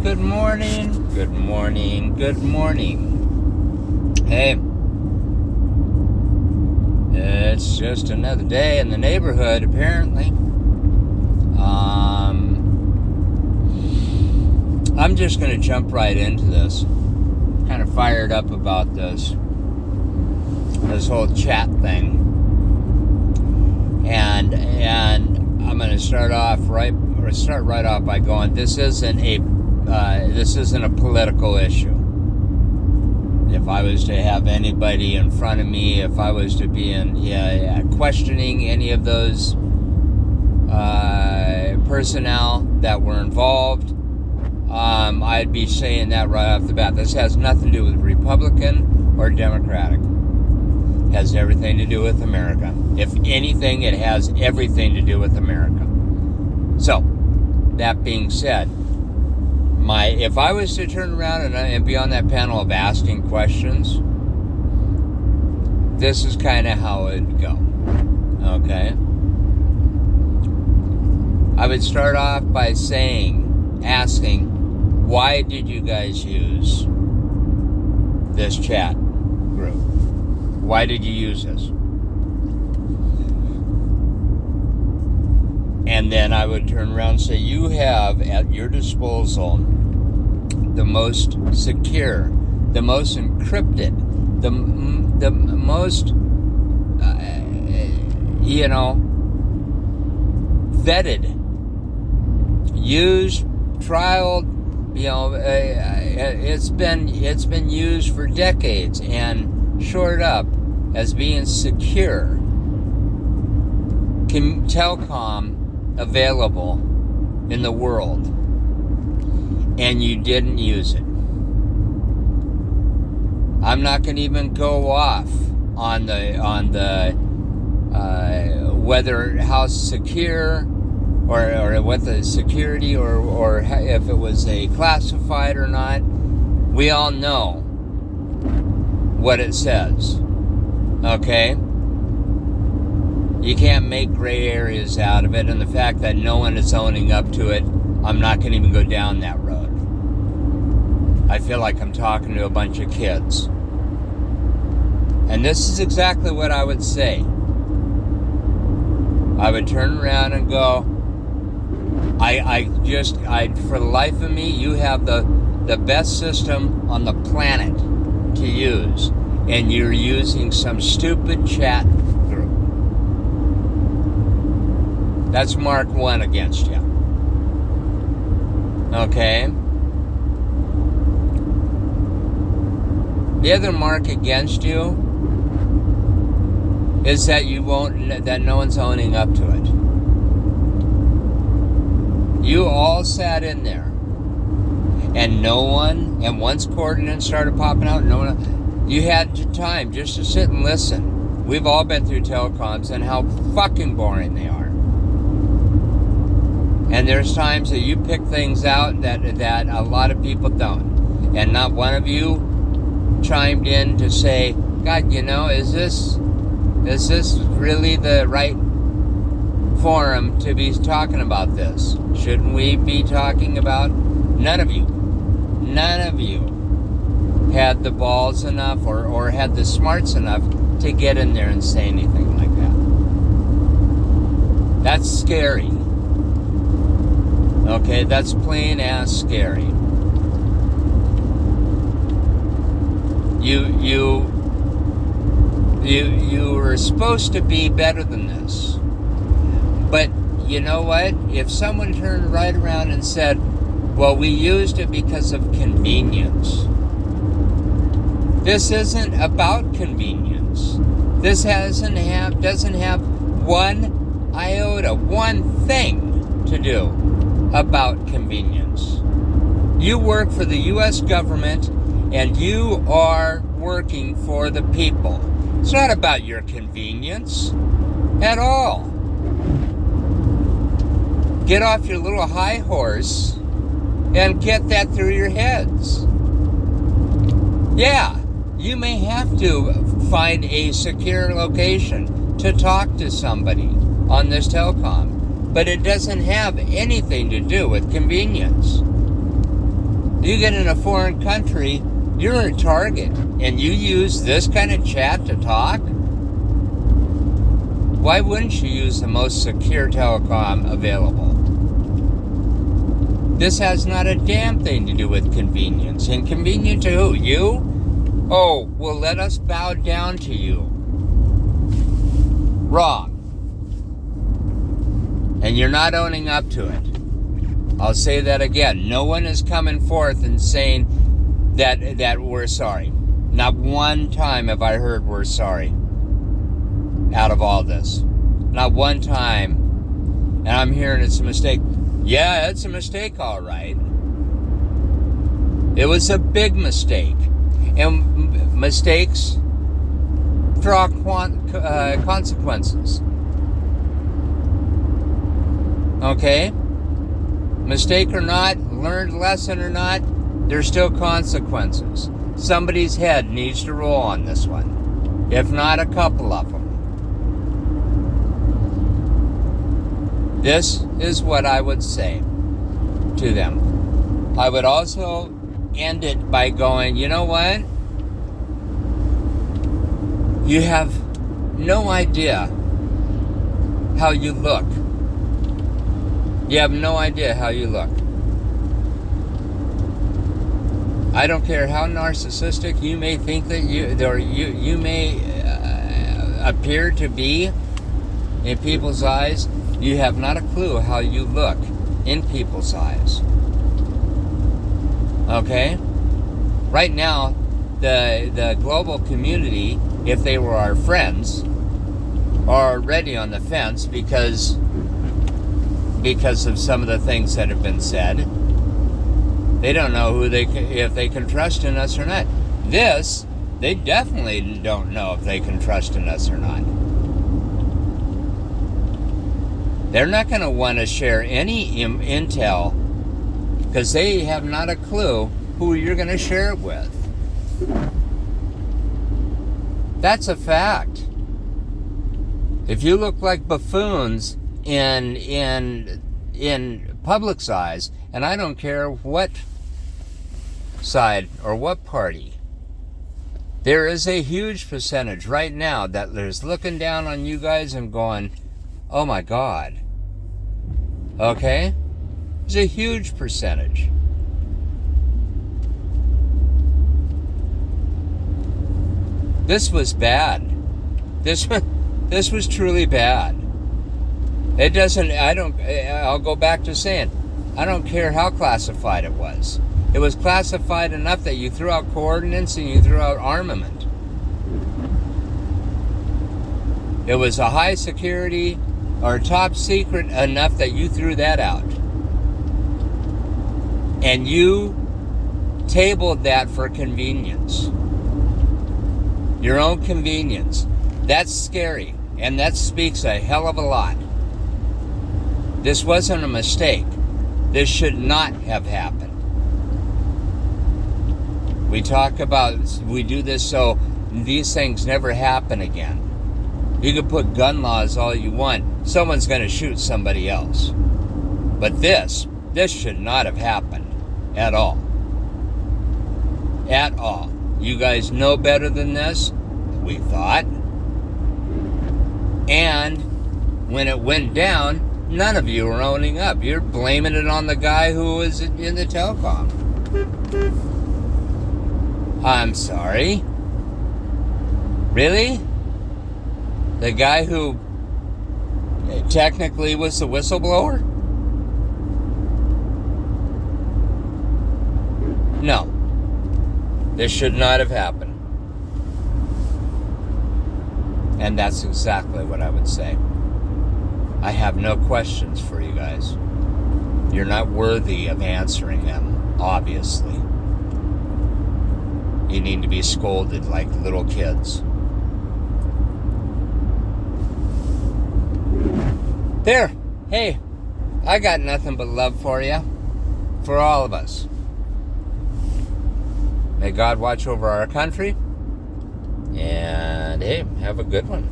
Good morning, good morning, good morning. Hey, it's just another day in the neighborhood, apparently. I'm just going to jump right into this. Kind of fired up about this whole chat thing. And I'm going to start right off by going, this isn't a political issue. If I was to have anybody in front of me, if I was to be questioning any of those personnel that were involved, I'd be saying that right off the bat. This has nothing to do with Republican or Democratic. It has everything to do with America. If anything, it has everything to do with America. So, that being said, if I was to turn around and be on that panel of asking questions, this is kind of how it would go. Okay? I would start off by asking, why did you guys use this chat group? Why did you use this? And then I would turn around and say, you have at your disposal the most secure, the most encrypted, the most, vetted, used, trialed, it's been used for decades and shored up as being secure. Telecom available in the world, and you didn't use it. I'm not going to even go off on the whether how secure or what the security or if it was a classified or not. We all know what it says. Okay? You can't make gray areas out of it, and the fact that no one is owning up to it, I'm not going to even go down that road. I feel like I'm talking to a bunch of kids. And this is exactly what I would say. I would turn around and go, for the life of me, you have the best system on the planet to use, and you're using some stupid chat group. That's mark one against you. Okay? The other mark against you is that that no one's owning up to it. You all sat in there, and once coordinates started popping out, you had time just to sit and listen. We've all been through telecoms and how fucking boring they are. And there's times that you pick things out that a lot of people don't. And not one of you chimed in to say, God, is this really the right forum to be talking about this? Shouldn't we be talking about? None of you had the balls enough or had the smarts enough to get in there and say anything like that. That's scary. Okay, that's plain ass scary. You were supposed to be better than this. But you know what? If someone turned right around and said, well, we used it because of convenience. This isn't about convenience. This doesn't have one iota, one thing to do about convenience. You work for the U.S. government, and you are working for the people. It's not about your convenience at all. Get off your little high horse and get that through your heads. Yeah, you may have to find a secure location to talk to somebody on this telecom, but it doesn't have anything to do with convenience. You get in a foreign country, you're a target, and you use this kind of chat to talk? Why wouldn't you use the most secure telecom available? This has not a damn thing to do with convenience. Inconvenient to who? You? Oh, well, let us bow down to you. Wrong. And you're not owning up to it. I'll say that again. No one is coming forth and saying that we're sorry. Not one time have I heard we're sorry out of all this. Not one time. And I'm hearing it's a mistake. Yeah, it's a mistake, all right. It was a big mistake. And mistakes draw consequences. Okay? Mistake or not, learned lesson or not, there's still consequences. Somebody's head needs to roll on this one. If not, a couple of them. This is what I would say to them. I would also end it by going, you know what? You have no idea how you look. You have no idea how you look. I don't care how narcissistic you may think that you may appear to be in people's eyes. You have not a clue how you look in people's eyes. Okay? Right now, the global community, if they were our friends, are already on the fence because of some of the things that have been said. They don't know if they can trust in us or not. This, they definitely don't know if they can trust in us or not. They're not going to want to share any intel because they have not a clue who you're going to share it with. That's a fact. If you look like buffoons in public's eyes, and I don't care what side or what party, there is a huge percentage right now that is looking down on you guys and going, oh my God. Okay? There's a huge percentage. This was bad. This was truly bad. It doesn't, I'll go back to saying, I don't care how classified it was. It was classified enough that you threw out coordinates and you threw out armament. It was a high security or top secret enough that you threw that out. And you tabled that for convenience. Your own convenience. That's scary. And that speaks a hell of a lot. This wasn't a mistake. This should not have happened. We do this so these things never happen again. You can put gun laws all you want. Someone's going to shoot somebody else. But this should not have happened at all. At all. You guys know better than this, we thought. And when it went down, none of you are owning up. You're blaming it on the guy who was in the telecom. I'm sorry. Really? The guy who technically was the whistleblower? No. This should not have happened. And that's exactly what I would say. I have no questions for you guys. You're not worthy of answering them, obviously. You need to be scolded like little kids. There. Hey, I got nothing but love for you. For all of us. May God watch over our country. And hey, have a good one.